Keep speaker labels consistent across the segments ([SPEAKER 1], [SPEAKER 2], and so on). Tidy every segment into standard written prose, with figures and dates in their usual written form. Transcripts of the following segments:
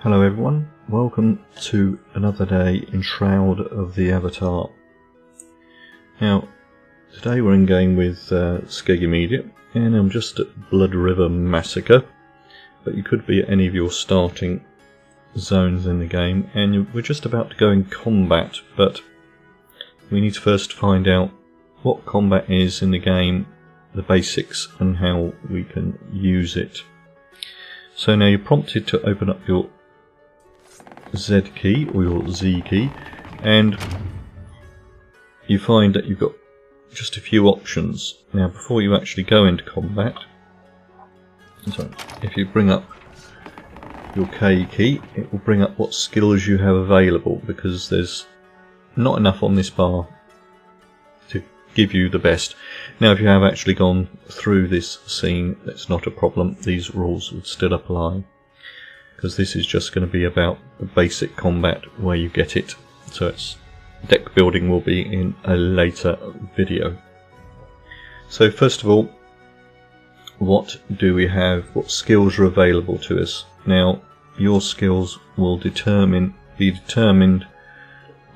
[SPEAKER 1] Hello everyone, welcome to another day in Shroud of the Avatar. Now, today we're in game with Skeggy Media, and I'm just at Blood River Massacre, but you could be at any of your starting zones in the game, and we're just about to go in combat, but we need to first find out what combat is in the game, the basics, and how we can use it. So now you're prompted to open up your Z key or your Z key, and you find that you've got just a few options. Now before you actually go into combat, if you bring up your K key, it will bring up what skills you have available, because there's not enough on this bar to give you the best. Now if you have actually gone through this scene, that's not a problem, these rules would still apply, because this is just going to be about the basic combat where you get it. So it's deck building will be in a later video. So first of all, what do we have? What skills are available to us? Now your skills will be determined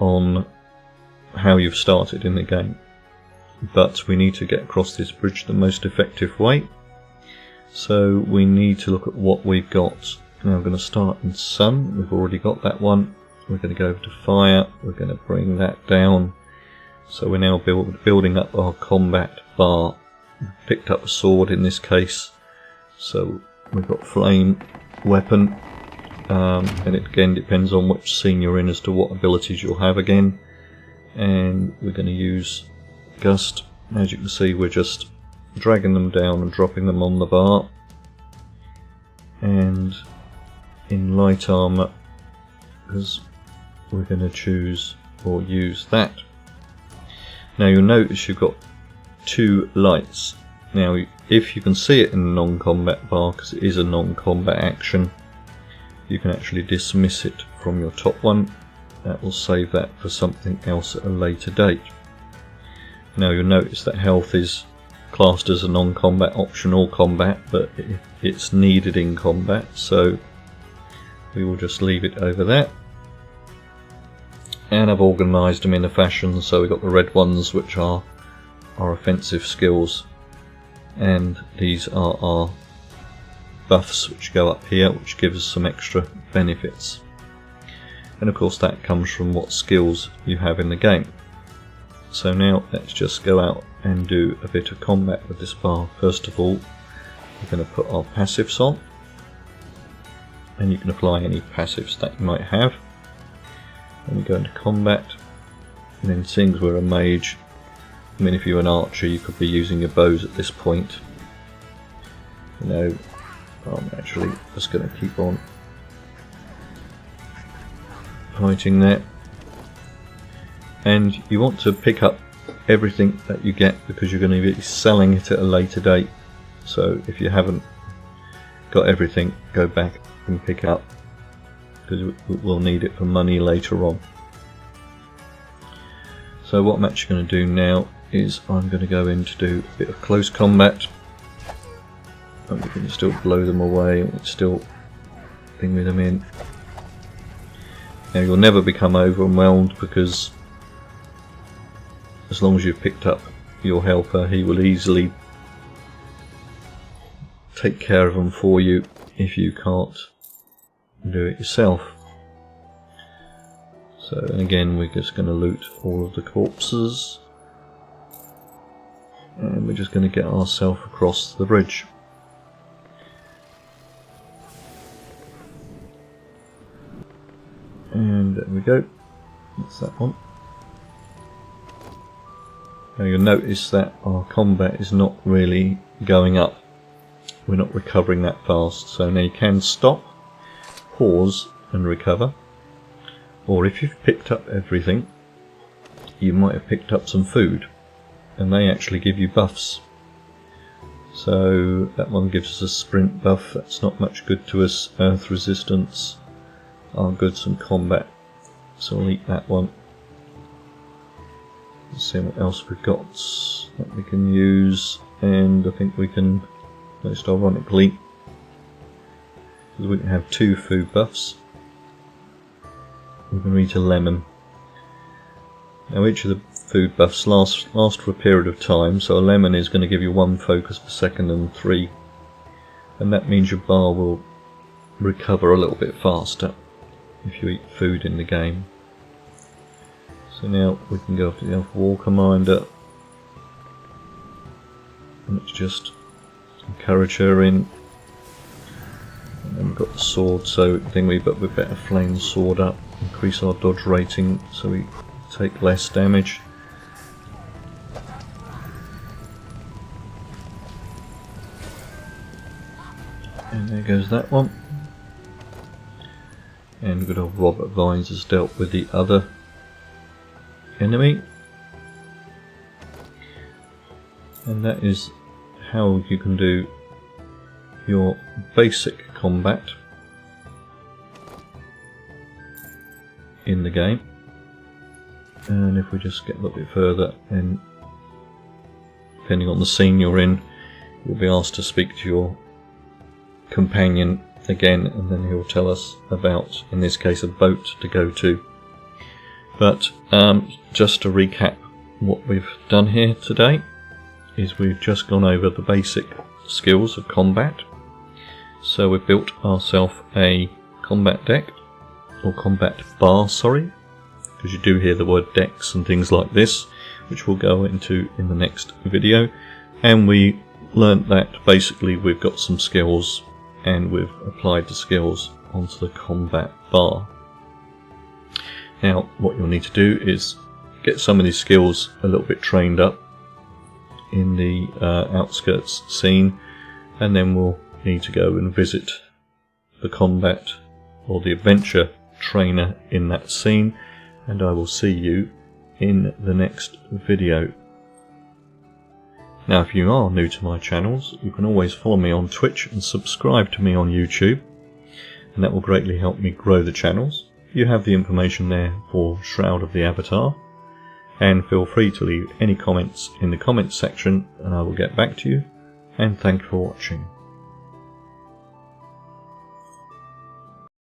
[SPEAKER 1] on how you've started in the game, but we need to get across this bridge the most effective way. So we need to look at what we've got. Now I'm going to start in sun, we've already got that one. We're going to go over to fire, we're going to bring that down. So we're now building up our combat bar. We've picked up a sword in this case, so we've got flame weapon, and it again depends on which scene you're in as to what abilities you'll have again. And we're going to use gust. As you can see, we're just dragging them down and dropping them on the bar. And in light armor, because we're going to choose or use that. Now you'll notice you've got two lights. Now if you can see it in the non-combat bar, because it is a non-combat action, you can actually dismiss it from your top one. That will save that for something else at a later date. Now you'll notice that health is classed as a non-combat option or combat, but it's needed in combat, so we will just leave it over there. And I've organised them in a fashion, so we've got the red ones, which are our offensive skills, and these are our buffs which go up here, which gives us some extra benefits. And of course that comes from what skills you have in the game. So now let's just go out and do a bit of combat with this bar. First of all, we're going to put our passives on, and you can apply any passives that you might have. And we go into combat, and then seeing as we're a mage, I mean if you're an archer you could be using your bows at this point. You know, I'm actually just going to keep on fighting there. And you want to pick up everything that you get, because you're going to be selling it at a later date. So if you haven't got everything, go back and pick it up, because we'll need it for money later on. So what I'm actually going to do now is I'm going to go in to do a bit of close combat, and we can still blow them away, and we can still ping them in. Now you'll never become overwhelmed, because as long as you've picked up your helper, he will easily take care of them for you if you can't do it yourself. So and again, we're just going to loot all of the corpses, and we're just going to get ourselves across the bridge. And there we go, that's that one. Now you'll notice that our combat is not really going up. We're not recovering that fast. So now you can stop, pause and recover. Or if you've picked up everything, you might have picked up some food, and they actually give you buffs. So that one gives us a sprint buff, that's not much good to us. Earth resistance are good some combat, so we'll eat that one. Let's see what else we've got that we can use, and I think we can, most ironically, because we can have 2 food buffs, we're going to eat a lemon. Now each of the food buffs last for a period of time, so a lemon is going to give you 1 focus per second and 3, and that means your bar will recover a little bit faster if you eat food in the game. So now we can go to the Alpha Walker Minder, and let's just encourage her in. And then we've got the sword, so thingy, but we better flame the sword up, increase our dodge rating so we take less damage. And there goes that one. And good old Robert Vines has dealt with the other enemy. And that is how you can do your basic combat in the game. And if we just get a little bit further, then depending on the scene you're in, you'll be asked to speak to your companion again, and then he'll tell us about, in this case, a boat to go to. But just to recap what we've done here today is we've just gone over the basic skills of combat. So we've built ourselves a combat deck, or combat bar, sorry, because you do hear the word decks and things like this, which we'll go into in the next video. And we learnt that basically we've got some skills and we've applied the skills onto the combat bar. Now what you'll need to do is get some of these skills a little bit trained up in the outskirts scene, and then we'll need to go and visit the combat or the adventure trainer in that scene, and I will see you in the next video. Now if you are new to my channels, you can always follow me on Twitch and subscribe to me on YouTube, and that will greatly help me grow the channels. You have the information there for Shroud of the Avatar, and feel free to leave any comments in the comments section and I will get back to you, and thank you for watching.